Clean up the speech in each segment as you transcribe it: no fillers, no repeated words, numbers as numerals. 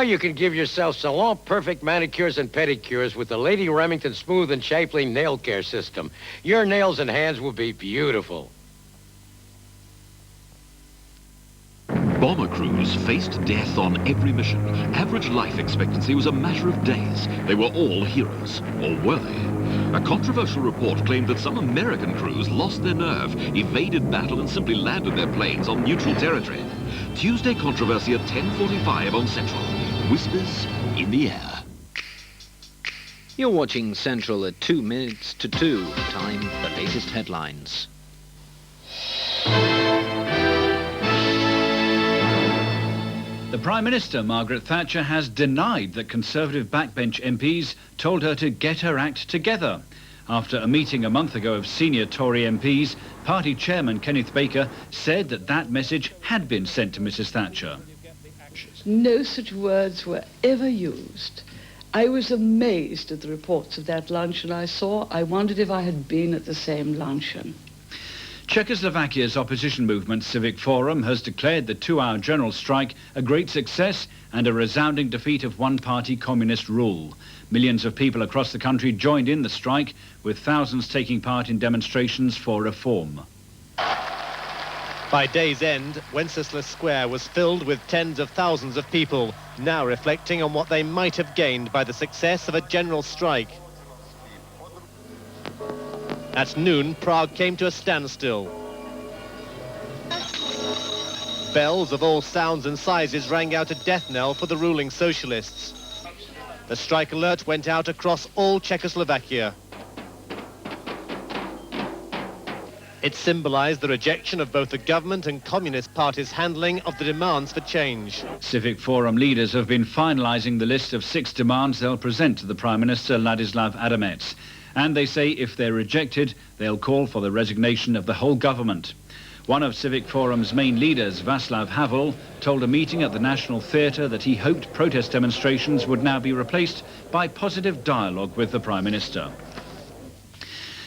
you can give yourself salon-perfect manicures and pedicures with the Lady Remington Smooth and Shapely Nail Care System. Your nails and hands will be beautiful. Bomber crews faced death on every mission. Average life expectancy was a matter of days. They were all heroes, or were they? A controversial report claimed that some American crews lost their nerve, evaded battle, and simply landed their planes on neutral territory. Tuesday controversy at 10:45 on Central. Whispers in the air. You're watching Central at 2 minutes to 2. Time for latest headlines. The Prime Minister, Margaret Thatcher, has denied that Conservative backbench MPs told her to get her act together. After a meeting a month ago of senior Tory MPs, party chairman Kenneth Baker said that that message had been sent to Mrs Thatcher. No such words were ever used. I was amazed at the reports of that luncheon I saw. I wondered if I had been at the same luncheon. Czechoslovakia's opposition movement, Civic Forum, has declared the 2-hour general strike a great success and a resounding defeat of one-party communist rule. Millions of people across the country joined in the strike, with thousands taking part in demonstrations for reform. By day's end, Wenceslas Square was filled with tens of thousands of people, now reflecting on what they might have gained by the success of a general strike. At noon, Prague came to a standstill. Bells of all sounds and sizes rang out a death knell for the ruling socialists. The strike alert went out across all Czechoslovakia. It symbolized the rejection of both the government and Communist parties' handling of the demands for change. Civic Forum leaders have been finalizing the list of 6 demands they'll present to the Prime Minister, Ladislav Adamets. And they say if they're rejected, they'll call for the resignation of the whole government. One of Civic Forum's main leaders, Václav Havel, told a meeting at the National Theatre that he hoped protest demonstrations would now be replaced by positive dialogue with the Prime Minister.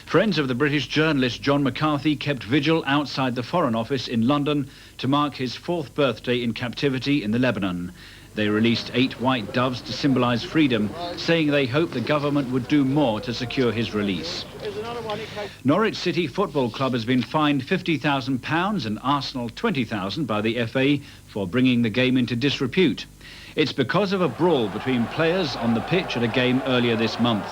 Friends of the British journalist John McCarthy kept vigil outside the Foreign Office in London to mark his 4th birthday in captivity in the Lebanon. They released 8 white doves to symbolise freedom, saying they hoped the government would do more to secure his release. Norwich City Football Club has been fined £50,000 and Arsenal £20,000 by the FA for bringing the game into disrepute. It's because of a brawl between players on the pitch at a game earlier this month.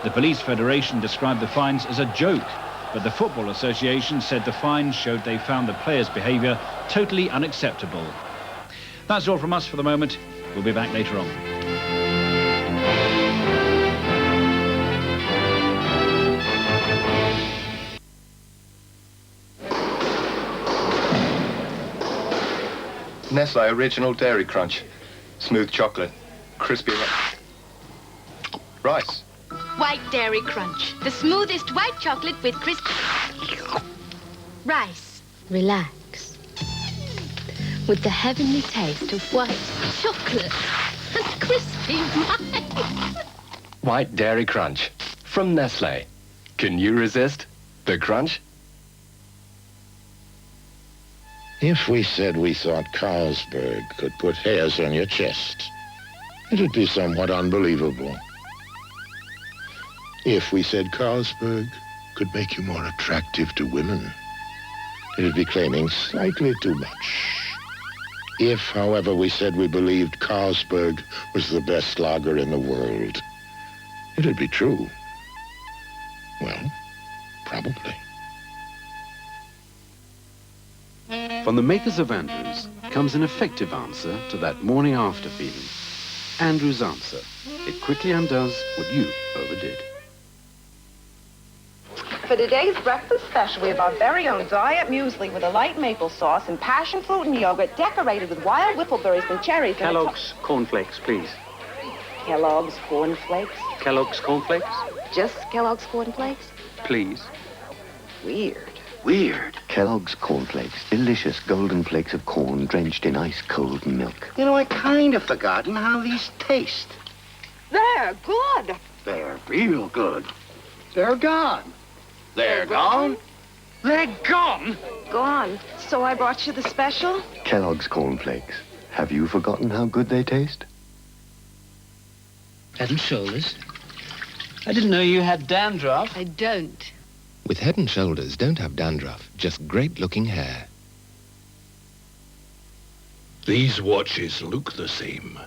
The Police Federation described the fines as a joke, but the Football Association said the fines showed they found the players' behaviour totally unacceptable. That's all from us for the moment. We'll be back later on. Nestle Original Dairy Crunch. Smooth chocolate. Crispy rice. White Dairy Crunch. The smoothest white chocolate with crispy rice. Relax. With the heavenly taste of white chocolate and crispy rice. White Dairy Crunch from Nestle. Can you resist the crunch? If we said we thought Carlsberg could put hairs on your chest, it'd be somewhat unbelievable. If we said Carlsberg could make you more attractive to women, it'd be claiming slightly too much. If, however, we said we believed Carlsberg was the best lager in the world, it'd be true. Well, probably. From the makers of Andrews comes an effective answer to that morning after feeling. Andrews Answer. It quickly undoes what you overdid. For today's breakfast special, we have our very own diet muesli with a light maple sauce and passion fruit and yogurt decorated with wild whippleberries and cherries. Kellogg's cornflakes, please. Kellogg's cornflakes? Kellogg's cornflakes? Just Kellogg's cornflakes? Please. Weird. Weird. Kellogg's cornflakes. Delicious golden flakes of corn drenched in ice-cold milk. You know, I kind of forgotten how these taste. They're good. They're real good. They're gone. They're gone? They're gone? Gone. So I brought you the special? Kellogg's cornflakes. Have you forgotten how good they taste? Head and Shoulders. I didn't know you had dandruff. I don't. With Head and Shoulders, don't have dandruff, just great-looking hair. These watches look the same,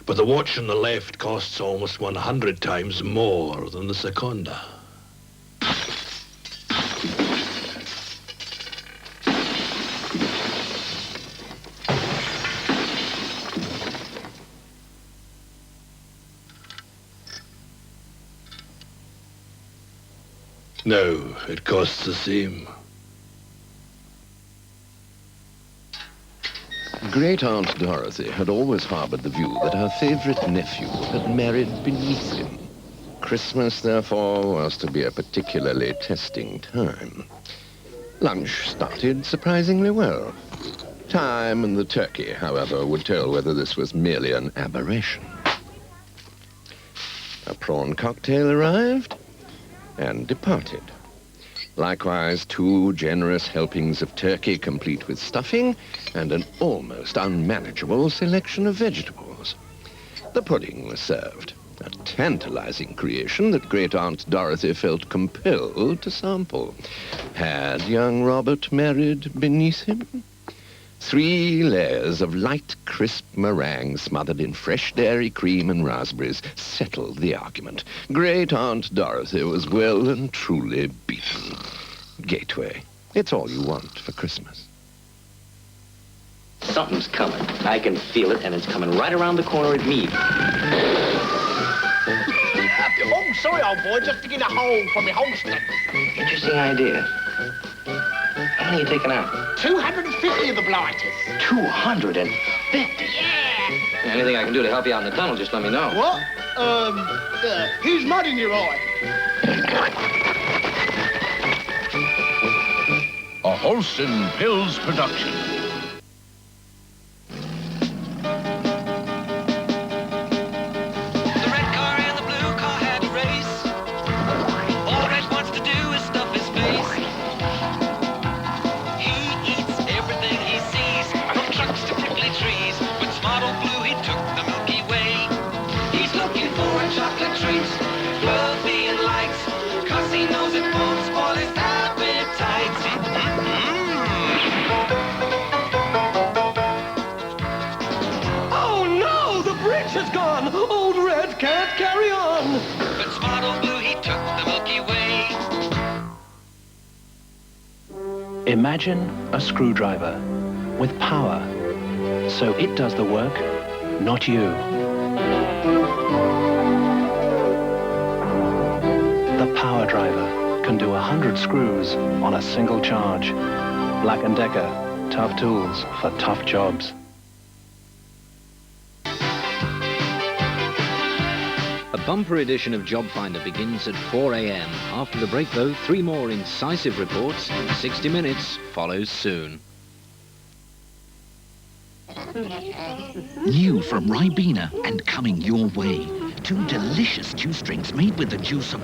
but the watch on the left costs almost 100 times more than the Seconda. No, it costs the same. Great Aunt Dorothy had always harbored the view that her favorite nephew had married beneath him. Christmas, therefore, was to be a particularly testing time. Lunch started surprisingly well. Time and the turkey, however, would tell whether this was merely an aberration. A prawn cocktail arrived and departed. Likewise, 2 generous helpings of turkey, complete with stuffing, and an almost unmanageable selection of vegetables. The pudding was served, a tantalizing creation that Great Aunt Dorothy felt compelled to sample. Had young Robert married beneath him? 3 layers of light, crisp meringue smothered in fresh dairy cream and raspberries settled the argument. Great Aunt Dorothy was well and truly beaten. Gateway, it's all you want for Christmas. Something's coming. I can feel it, and it's coming right around the corner at me. Oh, sorry, old boy. Just digging a hole for me holster. Interesting idea. How many are you taking out? 250 of the blighters. 250? Yeah. Anything I can do to help you out in the tunnel, just let me know. What? Who's mud in your eye? A Holston Pills production. Imagine a screwdriver with power, so it does the work, not you. The power driver can do 100 screws on a single charge. Black & Decker, tough tools for tough jobs. A bumper edition of Job Finder begins at 4 a.m. After the break, though, 3 more incisive reports in 60 minutes follows soon. New from Ribena and coming your way. 2 delicious juice drinks made with the juice of